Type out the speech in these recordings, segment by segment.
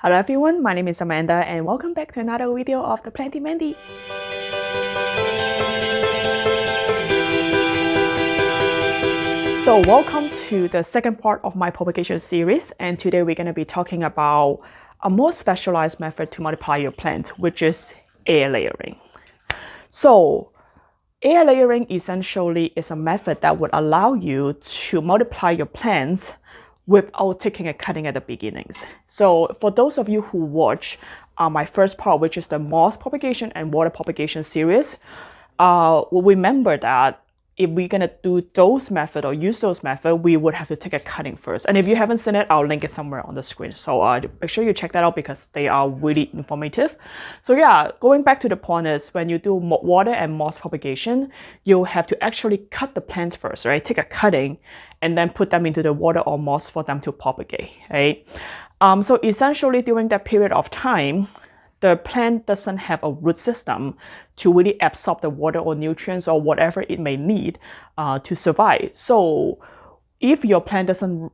Hello everyone, my name is Amanda and welcome back to another video of the Planty Mandy. So welcome to the second part of my propagation series, and today we're going to be talking about a more specialized method to multiply your plant, which is air layering. So air layering essentially is a method that would allow you to multiply your plants without taking a cutting at the beginnings. So for those of you who watch my first part, which is the moss propagation and water propagation series, will remember that if we're gonna do those methods or use those methods, we would have to take a cutting first. And if you haven't seen it, I'll link it somewhere on the screen. So make sure you check that out because they are really informative. So yeah, going back to the point is when you do water and moss propagation, you have to actually cut the plants first, right? Take a cutting and then put them into the water or moss for them to propagate, right? So essentially during that period of time, the plant doesn't have a root system to really absorb the water or nutrients or whatever it may need to survive. So if your plant doesn't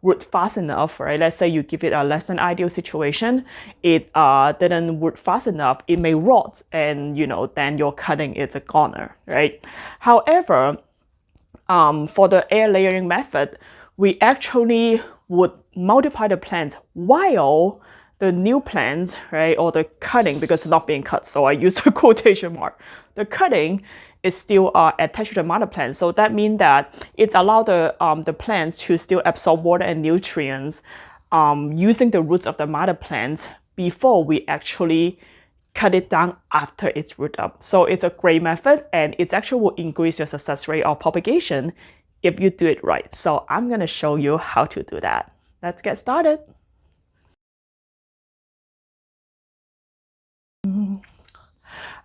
root fast enough, right? Let's say you give it a less than ideal situation, it didn't root fast enough, it may rot, and then your cutting is a goner, right? However, for the air layering method, we actually would multiply the plant while the new plants, right, or the cutting, because it's not being cut, so I use the quotation mark. The cutting is still attached to the mother plant, so that means that it's allowed the plants to still absorb water and nutrients using the roots of the mother plants before we actually cut it down after it's root up. So it's a great method, and it actually will increase your success rate of propagation if you do it right. So I'm going to show you how to do that. Let's get started.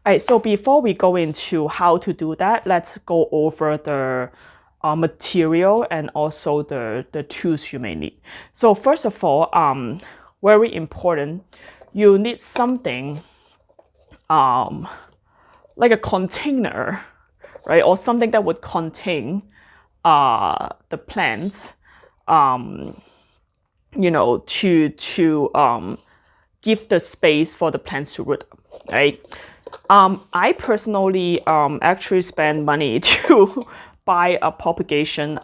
Alright, so before we go into how to do that, let's go over the material and also the tools you may need. So first of all, very important, you need something like a container, right, or something that would contain the plants, to give the space for the plants to root up, right? I personally actually spend money to buy a propagation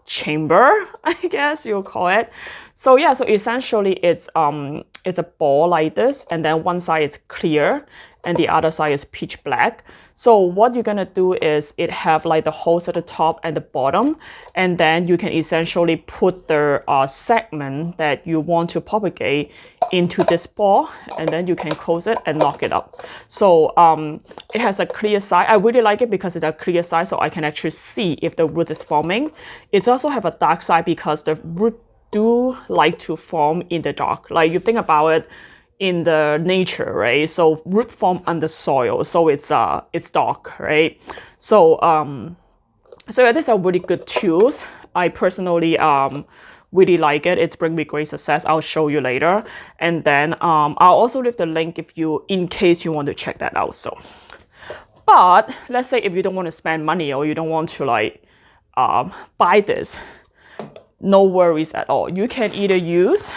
chamber, I guess you'll call it. So yeah, so essentially it's a ball like this, and then one side is clear and the other side is pitch black. So what you're gonna do is it have like the holes at the top and the bottom, and then you can essentially put the segment that you want to propagate into this ball, and then you can close it and lock it up. So it has a clear side. I really like it because it's a clear side, so I can actually see if the root is forming. It also have a dark side because the root do like to form in the dark. Like you think about it in the nature, right? So root form under soil, so it's dark, right? So so yeah, these are really good tools. I personally really like it. It's bring me great success. I'll show you later, and then I'll also leave the link in case you want to check that out. So, but let's say if you don't want to spend money or you don't want to like buy this, no worries at all. You can either use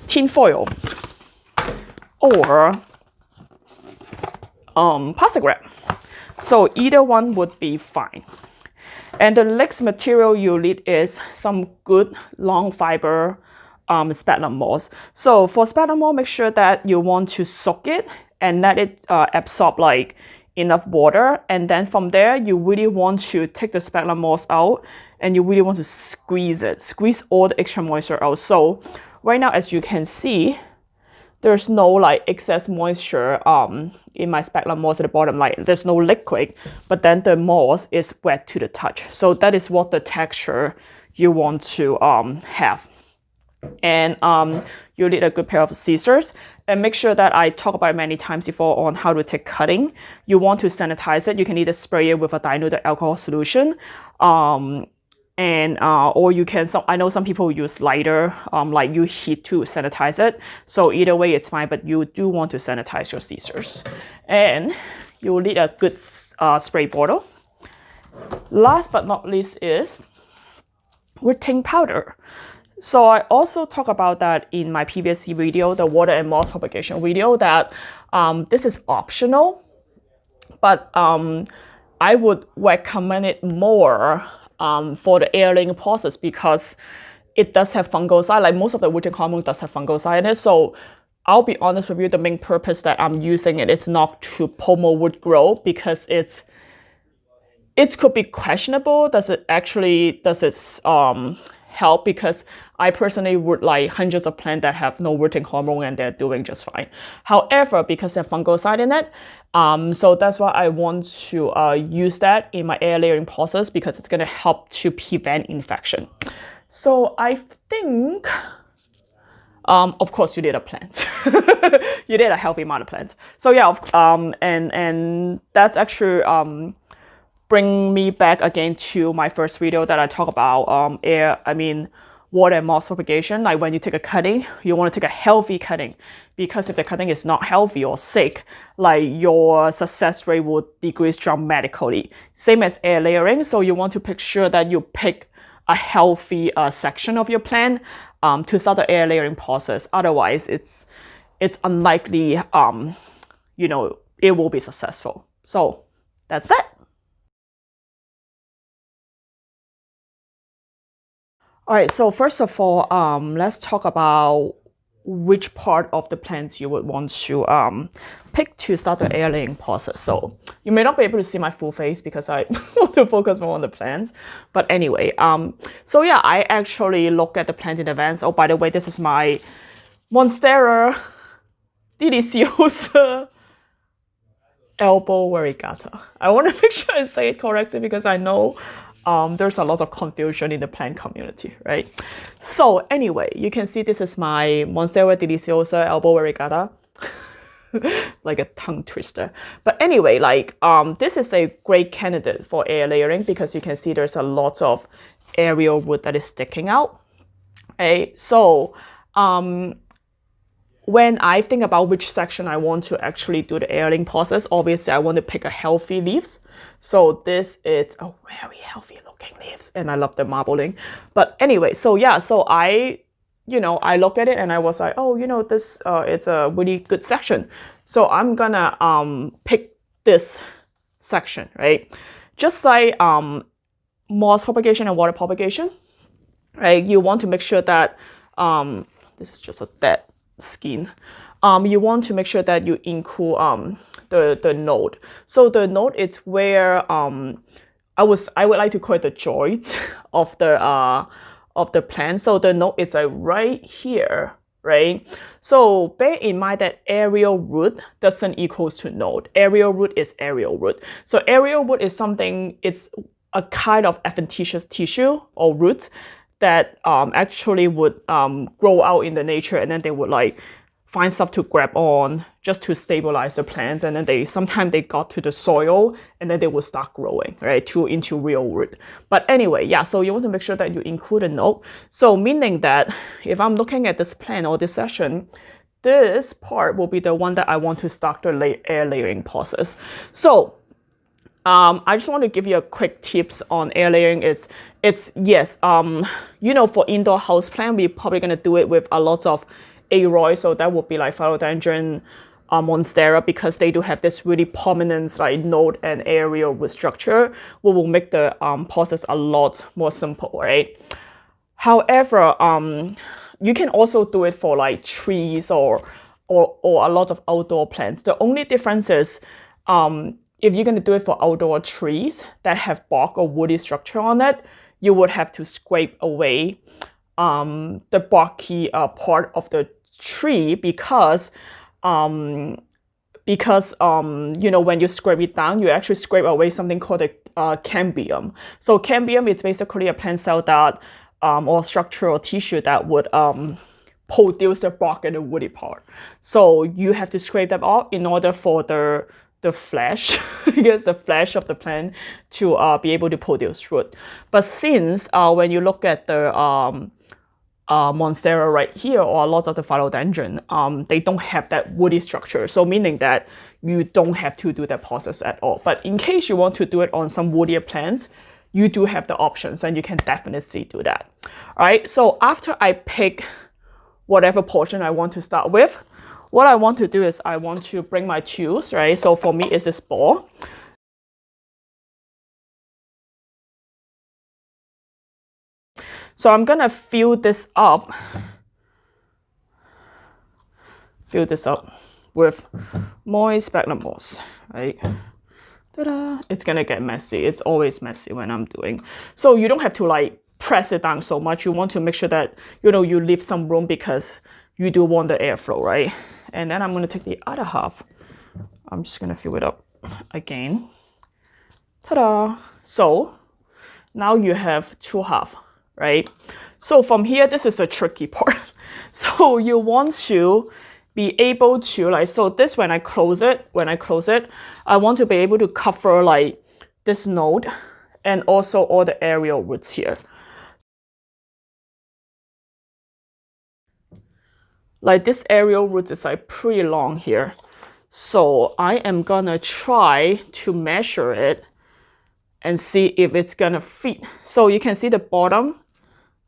tin foil or plastic wrap. So either one would be fine. And the next material you need is some good long fiber sphagnum moss. So for sphagnum moss, make sure that you want to soak it and let it absorb like enough water, and then from there you really want to take the sphagnum moss out and you really want to squeeze all the extra moisture out. So right now, as you can see, there's no like excess moisture in my sphagnum moss at the bottom, like there's no liquid, but then the moss is wet to the touch. So that is what the texture you want to have. And you need a good pair of scissors, and make sure that I talk about it many times before on how to take cutting. You want to sanitize it. You can either spray it with a diluted alcohol solution, or you can, I know some people use lighter, like you heat to sanitize it. So either way it's fine, but you do want to sanitize your scissors. And you will need a good spray bottle. Last but not least is rooting powder. So I also talked about that in my previous video, the water and moss propagation video, that this is optional, but I would recommend it more for the air layering process because it does have fungicide. Like most of the rooting hormone does have fungicide in it. So I'll be honest with you, the main purpose that I'm using it is not to promote root growth because it could be questionable. Does it help? Because I personally would like hundreds of plants that have no rooting hormone and they're doing just fine. However, because they have fungicide in it, so that's why I want to use that in my air layering process because it's going to help to prevent infection. So I think, of course, you need a plant. You need a healthy amount of plants. So yeah, and that's actually bring me back again to my first video that I talk about water and moss propagation. Like when you take a cutting, you want to take a healthy cutting because if the cutting is not healthy or sick, like your success rate will decrease dramatically. Same as air layering. So you want to make sure that you pick a healthy section of your plant to start the air layering process. Otherwise, it's unlikely, it will be successful. So that's it. All right, so first of all, let's talk about which part of the plants you would want to pick to start the air laying process. So you may not be able to see my full face because I want to focus more on the plants. But anyway, so yeah, I actually look at the plant in advance. Oh, by the way, this is my Monstera deliciosa albo variegata. I want to make sure I say it correctly because I know there's a lot of confusion in the plant community, right? So anyway, you can see this is my Monstera deliciosa albo variegata. Like a tongue twister. But anyway, like this is a great candidate for air layering because you can see there's a lot of aerial root that is sticking out. Okay, so when I think about which section I want to actually do the air layering process, obviously I want to pick a healthy leaves. So this is a very healthy looking leaves and I love the marbling. But anyway, so yeah, so I look at it and I was like, oh, this it's a really good section. So I'm gonna pick this section, right? Just like moss propagation and water propagation, right? You want to make sure that this is just a dead skin. You want to make sure that you include the node. So the node is where I would like to call it the joint of the plant. So the node is right here, right? So bear in mind that aerial root doesn't equals to node. Aerial root is aerial root. So aerial root is something, it's a kind of adventitious tissue or root that actually would grow out in the nature, and then they would like find stuff to grab on just to stabilize the plants, and then sometimes they got to the soil and then they will start growing, right, into real root. But anyway, yeah, so you want to make sure that you include a node. So meaning that if I'm looking at this plant or this section, this part will be the one that I want to start the air layering process. So I just want to give you a quick tips on air layering. It's yes, for indoor house plant, we're probably gonna do it with a lot of aroid, so that would be like philodendron, Monstera, because they do have this really prominent like node and aerial root structure, which will make the process a lot more simple, right? However, you can also do it for like trees or a lot of outdoor plants. The only difference is if you're going to do it for outdoor trees that have bark or woody structure on it, you would have to scrape away the barky part of the tree because when you scrape it down, you actually scrape away something called the cambium. So cambium is basically a plant cell that or structure or tissue that would produce the bark and the woody part. So you have to scrape them off in order for the flesh, because the flesh of the plant to be able to produce root. But since when you look at the Monstera right here, or a lot of the philodendron, they don't have that woody structure. So meaning that you don't have to do that process at all. But in case you want to do it on some woodier plants, you do have the options and you can definitely do that. All right, so after I pick whatever portion I want to start with, what I want to do is I want to bring my tools, right? So for me, it's this ball. So I'm gonna fill this up with moist sphagnum moss, right? Ta-da! It's gonna get messy. It's always messy when I'm doing. So you don't have to like press it down so much. You want to make sure that, you know, you leave some room because you do want the airflow, right? And then I'm gonna take the other half. I'm just gonna fill it up again. Ta-da! So now you have two halves, right? So from here, this is a tricky part. So you want to be able to like, so this, when I close it, I want to be able to cover like this node and also all the aerial roots here. Like this aerial root is like pretty long here. So I am gonna try to measure it and see if it's gonna fit. So you can see the bottom,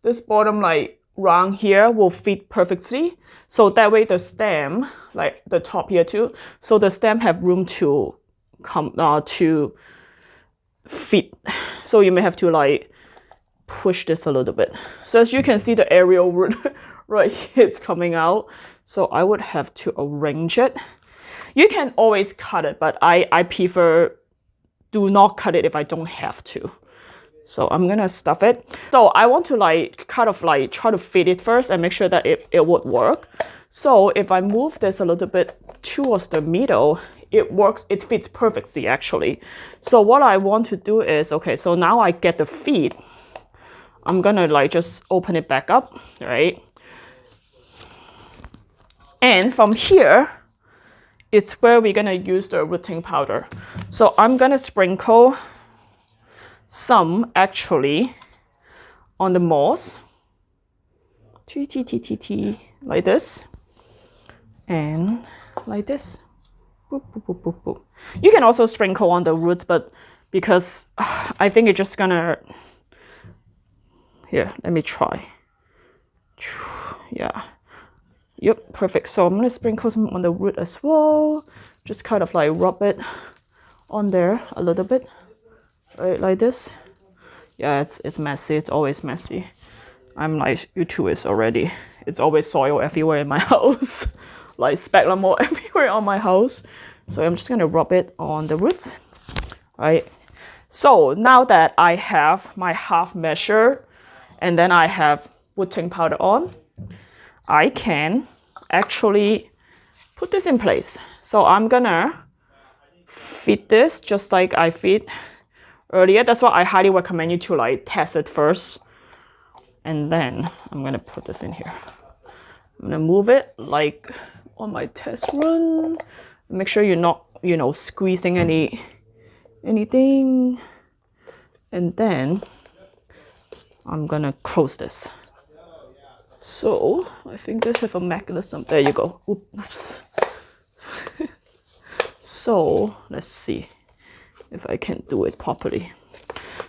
this bottom like round here will fit perfectly. So that way the stem, like the top here too, so the stem have room to come to fit. So you may have to like push this a little bit. So as you can see, the aerial root right here, it's coming out. So I would have to arrange it. You can always cut it, but I prefer do not cut it if I don't have to. So I'm gonna stuff it. So I want to like kind of like try to fit it first and make sure that it would work. So if I move this a little bit towards the middle, it works, it fits perfectly actually. So what I want to do is, okay, so now I get the feet. I'm gonna like just open it back up, right? And from here, it's where we're gonna use the rooting powder. So I'm gonna sprinkle some actually on the moss, like this, and like this. Boop, boop, boop, boop, boop. You can also sprinkle on the roots, but because I think it's just gonna, here, let me try. Yeah, yep, perfect. So I'm gonna sprinkle some on the root as well. Just kind of like rub it on there a little bit. Right, like this. Yeah, it's messy. It's always messy. I'm like, you two is already. It's always soil everywhere in my house. Like sphagnum moss everywhere on my house. So I'm just gonna rub it on the roots. Right. So now that I have my half measure and then I have rooting powder on, I can actually put this in place. So I'm gonna fit this just like I fit earlier. That's why I highly recommend you to like test it first. And then I'm gonna put this in here. I'm gonna move it like on my test run. Make sure you're not, you know, squeezing anything. And then I'm gonna close this. So I think this has a mechanism. There you go. Oops. So let's see if I can do it properly.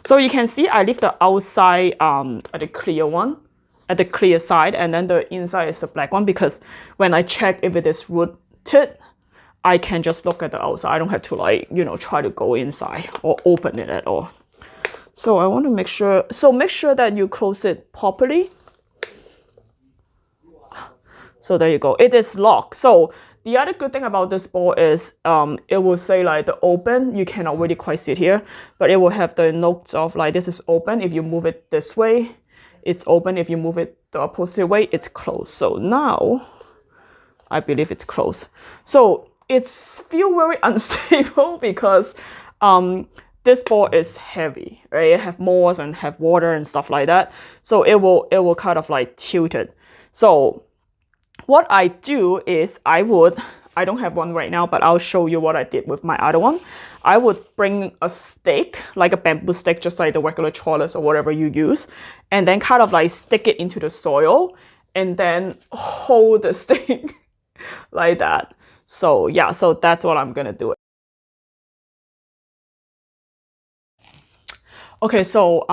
So you can see I leave the outside at the clear one, at the clear side, and then the inside is the black one, because when I check if it is rooted, I can just look at the outside. I don't have to like, you know, try to go inside or open it at all. So I want to make sure, so make sure that you close it properly. So there you go, it is locked. So the other good thing about this ball is it will say like the open. You cannot really quite see it here, but it will have the notes of like this is open. If you move it this way, it's open. If you move it the opposite way, it's closed. So now I believe it's closed. So it's feel very unstable because this ball is heavy, right? It have moss and have water and stuff like that. So it will kind of like tilt it. So what I do is I don't have one right now, but I'll show you what I did with my other one. I would bring a stick, like a bamboo stick, just like the regular trellis or whatever you use, and then kind of like stick it into the soil and then hold the stick like that. So yeah, so that's what I'm gonna do. Okay, so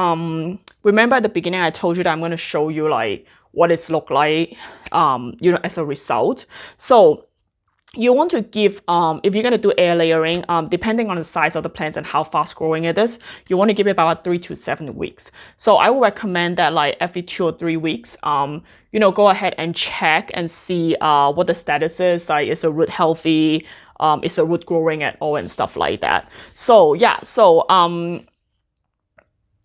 remember at the beginning I told you that I'm going to show you like what it's look like as a result. So you want to give if you're going to do air layering, depending on the size of the plants and how fast growing it is, you want to give it about 3 to 7 weeks. So I would recommend that like every 2 or 3 weeks, go ahead and check and see what the status is. Like, is the root healthy? Is the root growing at all and stuff like that. So yeah,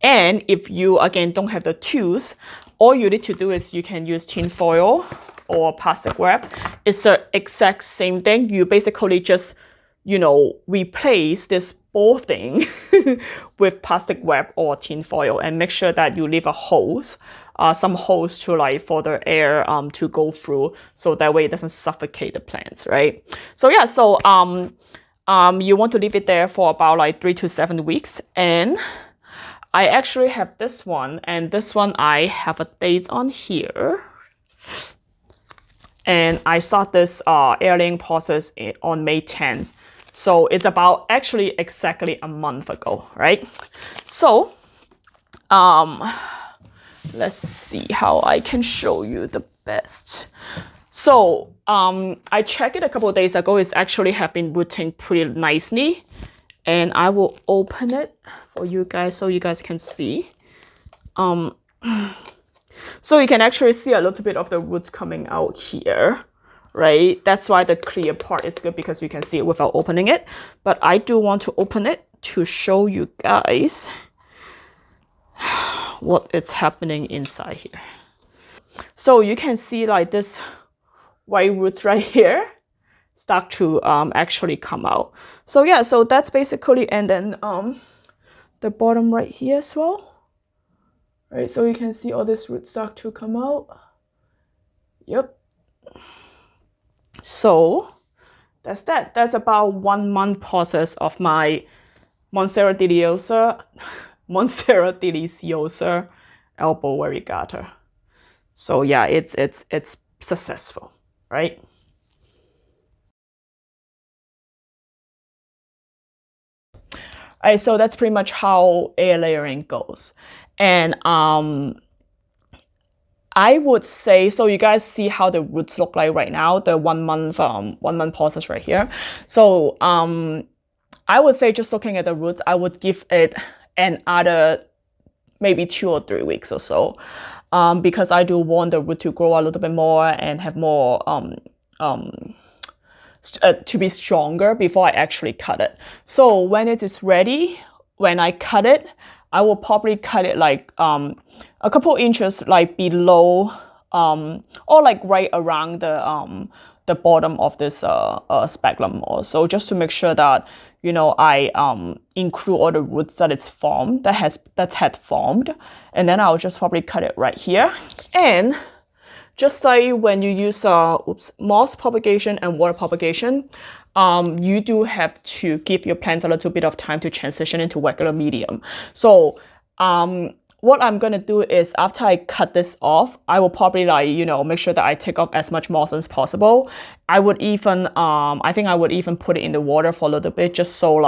and if you, again, don't have the tools, all you need to do is you can use tin foil or plastic wrap. It's the exact same thing. You basically just, replace this ball thing with plastic wrap or tin foil and make sure that you leave a hose, some holes to like for the air to go through, so that way it doesn't suffocate the plants, right? So yeah, you want to leave it there for about like 3 to 7 weeks. And I actually have this one, and this one I have a date on here. And I start this air laying process on May 10th. So it's about actually exactly a month ago, right? So let's see how I can show you the best. So I checked it a couple of days ago. It's actually have been rooting pretty nicely. And I will open it for you guys so you guys can see. So you can actually see a little bit of the roots coming out here, right? That's why the clear part is good, because you can see it without opening it. But I do want to open it to show you guys what is happening inside here. So you can see like this white roots right here start to actually come out. So yeah, so that's basically, and then the bottom right here as well. Right, so you can see all this root start to come out. Yep. So that's that. That's about 1 month process of my Monstera deliciosa albo variegata. So yeah, it's successful, right? All right, so that's pretty much how air layering goes. And I would say, so you guys see how the roots look like right now, the 1 month 1 month process right here. So I would say, just looking at the roots, I would give it another maybe 2 or 3 weeks or so, because I do want the root to grow a little bit more and have more to be stronger before I actually cut it. So when it is ready, when I cut it, I will probably cut it like a couple inches like below or like right around the bottom of this sphagnum also, just to make sure that I include all the roots that it's formed, that had formed. And then I'll just probably cut it right here. And just like when you use moss propagation and water propagation, you do have to give your plants a little bit of time to transition into regular medium. So what I'm gonna do is, after I cut this off, I will probably make sure that I take off as much moss as possible. I would even I think I would even put it in the water for a little bit, just so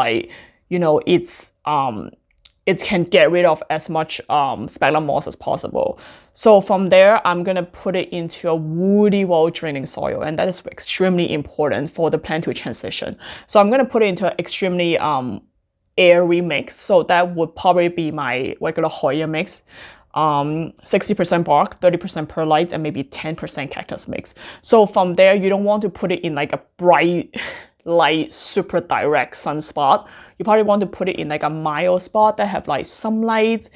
it can get rid of as much sphagnum moss as possible. So from there, I'm gonna put it into a woody, well-draining soil, and that is extremely important for the plant to transition. So I'm gonna put it into an extremely airy mix. So that would probably be my regular Hoya mix. 60% bark, 30% perlite, and maybe 10% cactus mix. So from there, you don't want to put it in like a bright light, super direct sunspot. You probably want to put it in like a mild spot that have like some light,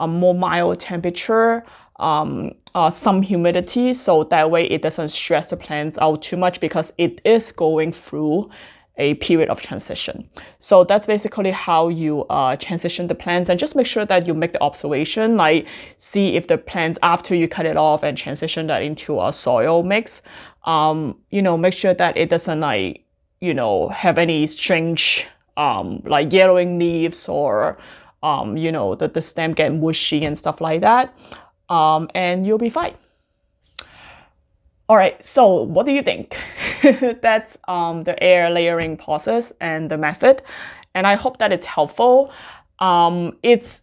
more mild temperature, some humidity, so that way it doesn't stress the plants out too much, because it is going through a period of transition. So that's basically how you transition the plants, and just make sure that you make the observation, like see if the plants, after you cut it off and transition that into a soil mix, make sure that it doesn't have any strange like yellowing leaves, or the stem get mushy and stuff like that, and you'll be fine. All right, so what do you think? That's the air layering process and the method, and I hope that it's helpful. It's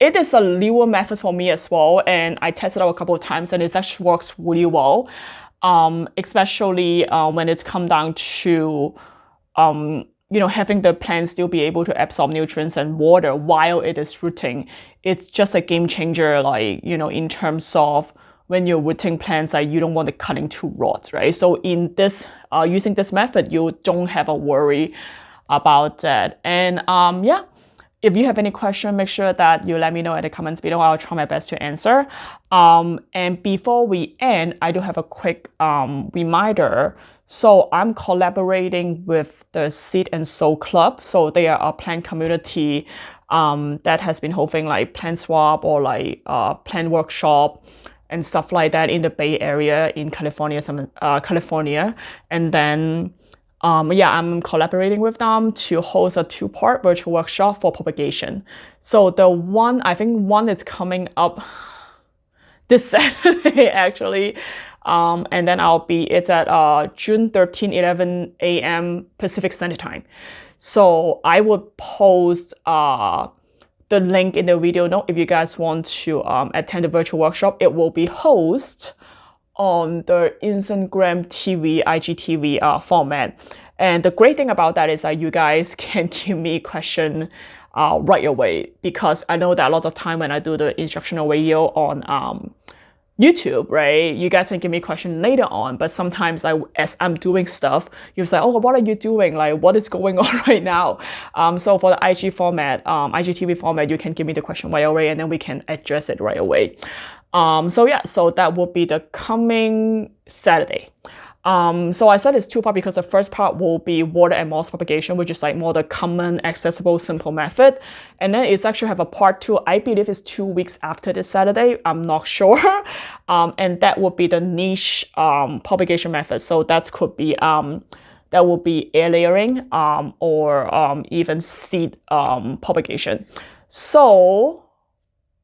it is a newer method for me as well, and I tested out a couple of times and it actually works really well, especially when it's come down to you know, having the plant still be able to absorb nutrients and water while it is rooting. It's just a game changer, like, you know, in terms of when you're rooting plants, like, you don't want to cut into rods, right? So in this, using this method, you don't have a worry about that. And yeah, if you have any question, make sure that you let me know in the comments below. I'll try my best to answer. And before we end, I do have a quick reminder. So I'm collaborating with the Seed and Soul Club. So they are a plant community that has been hosting like plant swap or like plant workshop and stuff like that in the Bay Area in California, California. And then yeah, I'm collaborating with them to host a 2-part virtual workshop for propagation. So the one, I think one is coming up this Saturday actually. And then it's at June 13, 11 a.m. Pacific Standard Time. So I would post the link in the video note if you guys want to attend the virtual workshop. It will be hosted on the Instagram TV, IGTV format. And the great thing about that is that you guys can give me a question right away, because I know that a lot of time when I do the instructional video on YouTube, right, you guys can give me a question later on, but sometimes as I'm doing stuff, you say, oh, what are you doing? Like, what is going on right now? So for the IG format, IGTV format, you can give me the question right away and then we can address it right away. So yeah, so that will be the coming Saturday. So I said it's 2-part because the first part will be water and moss propagation, which is like more the common, accessible, simple method. And then it's actually have a part 2. I believe it's 2 weeks after this Saturday. I'm not sure. And that would be the niche propagation method. So that could be that will be air layering or even seed propagation. So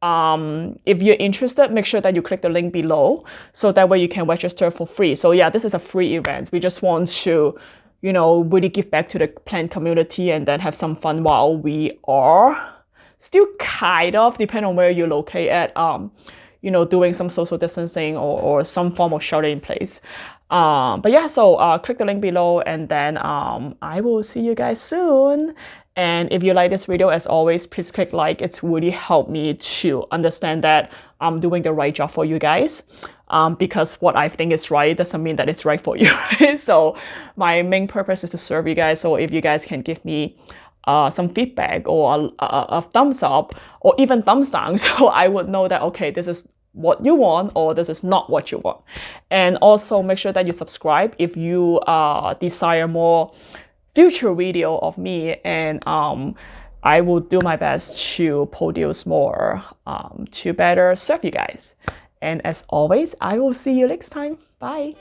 if you're interested, make sure that you click the link below so that way you can register for free. So yeah, this is a free event. We just want to, you know, really give back to the plant community and then have some fun while we are still kind of, depending on where you locate at, you know, doing some social distancing or some form of shelter in place. But yeah, so click the link below and then I will see you guys soon. And if you like this video, as always, please click like. It's really helped me to understand that I'm doing the right job for you guys. Because what I think is right doesn't mean that it's right for you. Right? So my main purpose is to serve you guys. So if you guys can give me some feedback or a thumbs up or even thumbs down, so I would know that, okay, this is what you want or this is not what you want. And also make sure that you subscribe if you desire more future video of me, and I will do my best to produce more to better serve you guys. And as always, I will see you next time. Bye.